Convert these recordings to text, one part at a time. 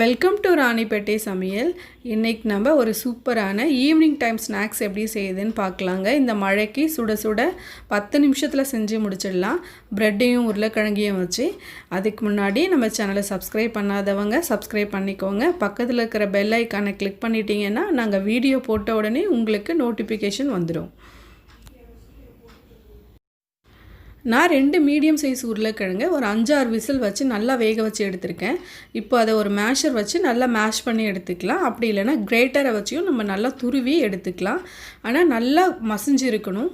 Welcome to Ranipet சமையல். இன்றைக்கி நம்ம ஒரு சூப்பரான ஈவினிங் டைம் ஸ்நாக்ஸ் எப்படி செய்யுதுன்னு பார்க்கலாங்க. இந்த மழைக்கு சுட சுட 10 நிமிஷத்தில் செஞ்சு முடிச்சிடலாம். ப்ரெட்டையும் உருளைக்கிழங்கையும் வச்சு. அதுக்கு முன்னாடி நம்ம சேனலை சப்ஸ்கிரைப் பண்ணாதவங்க சப்ஸ்கிரைப் பண்ணிக்கோங்க. பக்கத்தில் இருக்கிற பெல் ஐக்கானை கிளிக் பண்ணிட்டீங்கன்னா நாங்கள் வீடியோ போட்ட உடனே உங்களுக்கு நோட்டிஃபிகேஷன் வந்துடும். நான் 2 மீடியம் சைஸ் உருளைக்கிழங்கு ஒரு 5-6 விசில் வச்சு நல்லா வேக வச்சு எடுத்திருக்கேன். இப்போ அதை ஒரு மேஷர் வச்சு நல்லா மேஷ் பண்ணி எடுத்துக்கலாம். அப்படி இல்லைன்னா கிரேட்டரை வச்சியும் நம்ம நல்லா துருவி எடுத்துக்கலாம். ஆனால் நல்லா மசிஞ்சு இருக்கணும்.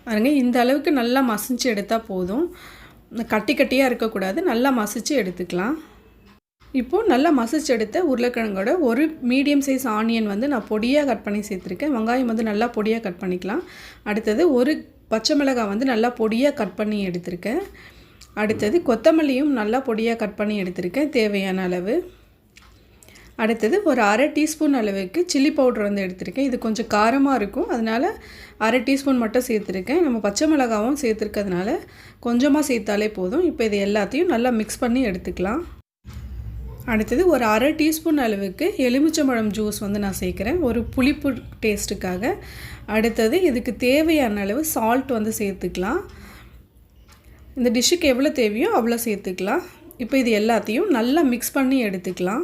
பாருங்க, இந்த அளவுக்கு நல்லா மசிஞ்சு எடுத்தால் போதும். கட்டி கட்டியாக இருக்கக்கூடாது. நல்லா மசிச்சு எடுத்துக்கலாம். இப்போது நல்லா மசிச்சு எடுத்த உருளைக்கிழங்கோட ஒரு மீடியம் சைஸ் ஆனியன் நான் பொடியாக கட் பண்ணி சேர்த்துருக்கேன். வெங்காயம் நல்லா பொடியாக கட் பண்ணிக்கலாம். அடுத்தது ஒரு பச்சை மிளகாய் நல்லா பொடியாக கட் பண்ணி எடுத்திருக்கேன். அடுத்தது கொத்தமல்லியும் நல்லா பொடியாக கட் பண்ணி எடுத்திருக்கேன் தேவையான அளவு. அடுத்தது ஒரு 1/2 டீஸ்பூன் அளவுக்கு சில்லி பவுடர் எடுத்திருக்கேன். இது கொஞ்சம் காரமாக இருக்கும், அதனால் 1/2 டீஸ்பூன் மட்டும் சேர்த்துருக்கேன். நம்ம பச்சை மிளகாவும் சேர்த்துருக்கிறதுனால கொஞ்சமாக சேர்த்தாலே போதும். இப்போ இது எல்லாத்தையும் நல்லா மிக்ஸ் பண்ணி எடுத்துக்கலாம். அடுத்தது ஒரு 1/2 டீஸ்பூன் அளவுக்கு எலுமிச்சம்பழம் ஜூஸ் நான் சேர்க்குறேன், ஒரு புளிப்பு டேஸ்ட்டுக்காக. அடுத்தது இதுக்கு தேவையான அளவு சால்ட் சேர்த்துக்கலாம். இந்த டிஷ்ஷுக்கு எவ்வளோ தேவையோ அவ்வளோ சேர்த்துக்கலாம். இப்போ இது எல்லாத்தையும் நல்லா மிக்ஸ் பண்ணி எடுத்துக்கலாம்.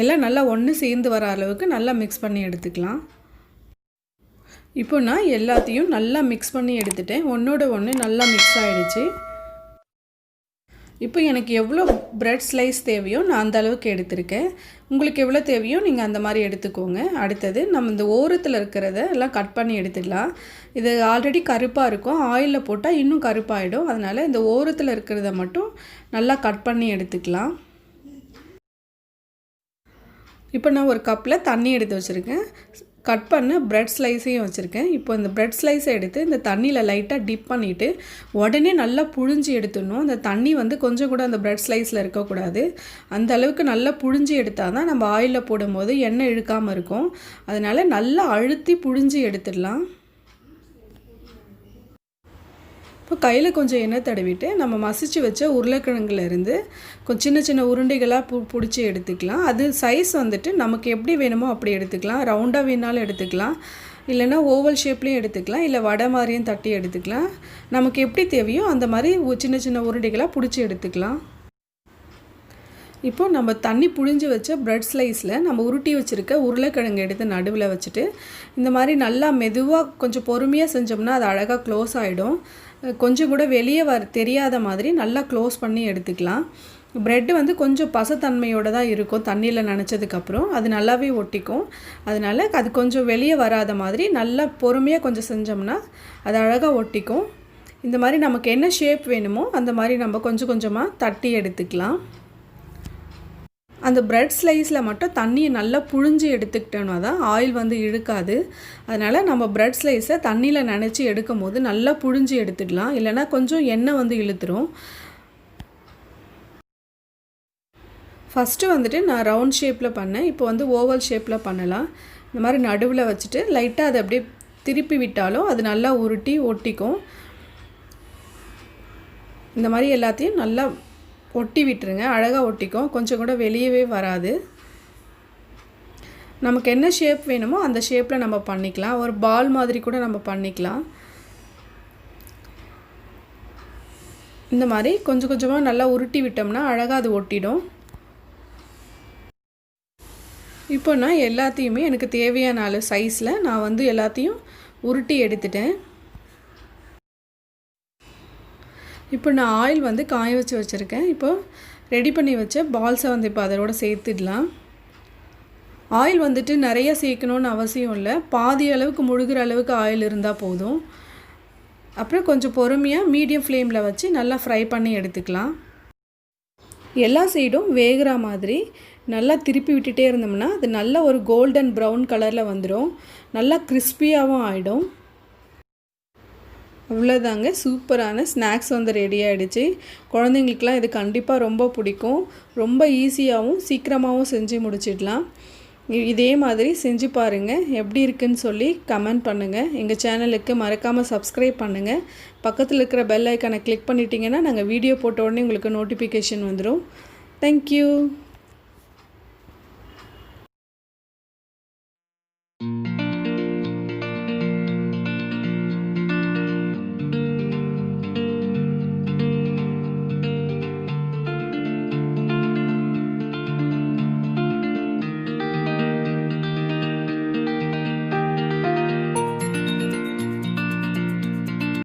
எல்லாம் நல்லா ஒன்று சேர்ந்து வர அளவுக்கு நல்லா மிக்ஸ் பண்ணி எடுத்துக்கலாம். இப்போ நான் எல்லாத்தையும் நல்லா மிக்ஸ் பண்ணி எடுத்துட்டேன். ஒன்றோட ஒன்று நல்லா மிக்ஸ் ஆகிடுச்சு. இப்போ எனக்கு எவ்வளோ ப்ரெட் ஸ்லைஸ் தேவையோ நான் அந்த அளவுக்கு எடுத்திருக்கேன். உங்களுக்கு எவ்வளோ தேவையோ நீங்கள் அந்த மாதிரி எடுத்துக்கோங்க. அடுத்தது நம்ம இந்த ஓரத்தில் இருக்கிறத எல்லாம் கட் பண்ணி எடுத்துடலாம். இது ஆல்ரெடி கருப்பாக இருக்கும், ஆயிலில் போட்டால் இன்னும் கருப்பாகிடும். அதனால் இந்த ஓரத்தில் இருக்கிறத மட்டும் நல்லா கட் பண்ணி எடுத்துக்கலாம். இப்போ நான் ஒரு கப்பில் தண்ணி எடுத்து வச்சுருக்கேன். கட் பண்ண ப்ரெட் ஸ்லைஸையும் வச்சுருக்கேன். இப்போ இந்த ப்ரெட் ஸ்லைஸை எடுத்து இந்த தண்ணியில் லைட்டாக டிப் பண்ணிவிட்டு உடனே நல்லா புழிஞ்சு எடுத்துடணும். அந்த தண்ணி கொஞ்சம் கூட அந்த ப்ரெட் ஸ்லைஸில் இருக்கக்கூடாது. அந்த அளவுக்கு நல்லா புழிஞ்சு எடுத்தால் தான் நம்ம ஆயிலில் போடும்போது எண்ணெய் இழுக்காமல் இருக்கும். அதனால் நல்லா அழுத்தி புழிஞ்சு எடுத்துடலாம். இப்போ கையில் கொஞ்சம் எண்ணெய் தடவிட்டு நம்ம மசிச்சு வச்ச உருளைக்கிழங்குலேருந்து கொஞ்சம் சின்ன சின்ன உருண்டைகளாக பிடிச்சி எடுத்துக்கலாம். அது சைஸ் நமக்கு எப்படி வேணுமோ அப்படி எடுத்துக்கலாம். ரவுண்டாக வேணாலும் எடுத்துக்கலாம், இல்லைன்னா ஓவல் ஷேப்லேயும் எடுத்துக்கலாம், இல்லை வடை மாதிரியும் தட்டி எடுத்துக்கலாம். நமக்கு எப்படி தேவையோ அந்த மாதிரி சின்ன சின்ன உருண்டைகளாக பிடிச்சி எடுத்துக்கலாம். இப்போது நம்ம தண்ணி புழிஞ்சு வச்ச ப்ரெட் ஸ்லைஸில் நம்ம உருட்டி வச்சுருக்க உருளைக்கிழங்கு எடுத்து நடுவில் வச்சுட்டு இந்த மாதிரி நல்லா மெதுவாக கொஞ்சம் பொறுமையாக செஞ்சோம்னா அது அழகாக க்ளோஸ் ஆகிடும். கொஞ்சம் கூட வெளியே தெரியாத மாதிரி நல்லா க்ளோஸ் பண்ணி எடுத்துக்கலாம். ப்ரெட்டு கொஞ்சம் பசத்தன்மையோடு தான் இருக்கும். தண்ணியில் நனைச்சதுக்கப்புறம் அது நல்லாவே ஒட்டிக்கும். அதனால் அது கொஞ்சம் வெளியே வராத மாதிரி நல்லா பொறுமையாக கொஞ்சம் செஞ்சோம்னா அது அழகாக ஒட்டிக்கும். இந்த மாதிரி நமக்கு என்ன ஷேப் வேணுமோ அந்த மாதிரி நம்ம கொஞ்சம் கொஞ்சமாக தட்டி எடுத்துக்கலாம். அந்த ப்ரெட் ஸ்லைஸில் மட்டும் தண்ணியை நல்லா புழிஞ்சு எடுத்துக்கிட்டோன்னா தான் ஆயில் இழுக்காது. அதனால் நம்ம ப்ரெட் ஸ்லைஸை தண்ணியில் நனைச்சி எடுக்கும் போது நல்லா புழிஞ்சு எடுத்துடலாம், இல்லைனா கொஞ்சம் எண்ணெய் இழுத்துரும். ஃபஸ்ட்டு நான் ரவுண்ட் ஷேப்பில் பண்ணேன். இப்போ ஓவல் ஷேப்பில் பண்ணலாம். இந்த மாதிரி நடுவில் வச்சுட்டு லைட்டாக அதை அப்படியே திருப்பி விட்டாலும் அது நல்லா உருட்டி ஒட்டிக்கும். இந்த மாதிரி எல்லாத்தையும் நல்லா ஒட்டி விட்டுருங்க, அழகாக ஒட்டிக்கும். கொஞ்சம் கூட வெளியவே வராது. நமக்கு என்ன ஷேப் வேணுமோ அந்த ஷேப்பில் நம்ம பண்ணிக்கலாம். ஒரு பால் மாதிரி கூட நம்ம பண்ணிக்கலாம். இந்த மாதிரி கொஞ்சம் கொஞ்சமாக நல்லா உருட்டி விட்டோம்னா அழகாக அது ஒட்டிடும். இப்போ நான் எல்லாத்தையுமே எனக்கு தேவையான அளவு சைஸில் நான் எல்லாத்தையும் உருட்டி எடுத்துட்டேன். இப்போ நான் ஆயில் காய வச்சு வச்சுருக்கேன். இப்போது ரெடி பண்ணி வச்ச பால்ஸை இப்போ அதோட சேர்த்துடலாம். ஆயில் நிறைய சேர்க்கணுன்னு அவசியம் இல்லை. பாதி அளவுக்கு முழுகிற அளவுக்கு ஆயில் இருந்தால் போதும். அப்புறம் கொஞ்சம் பொறுமையாக மீடியம் ஃப்ளேமில் வச்சு நல்லா ஃப்ரை பண்ணி எடுத்துக்கலாம். எல்லா சைடும் வேகிற மாதிரி நல்லா திருப்பி விட்டுட்டே இருந்தோம்னா அது நல்ல ஒரு கோல்டன் ப்ரௌன் கலரில் வந்துடும். நல்லா கிறிஸ்பியாகவும் ஆகிடும். அவ்வளோதாங்க, சூப்பரான ஸ்நாக்ஸ் ரெடி ஆகிடுச்சு. குழந்தைங்களுக்குலாம் இது கண்டிப்பாக ரொம்ப பிடிக்கும். ரொம்ப ஈஸியாகவும் சீக்கிரமாகவும் செஞ்சு முடிச்சிடலாம். இதே மாதிரி செஞ்சு பாருங்கள், எப்படி இருக்குன்னு சொல்லி கமெண்ட் பண்ணுங்கள். எங்கள் சேனலுக்கு மறக்காமல் சப்ஸ்கிரைப் பண்ணுங்கள். பக்கத்தில் இருக்கிற பெல் ஐக்கானை கிளிக் பண்ணிட்டீங்கன்னா நாங்கள் வீடியோ போட்ட உடனே உங்களுக்கு நோட்டிஃபிகேஷன் வந்துடும். தேங்க்யூ.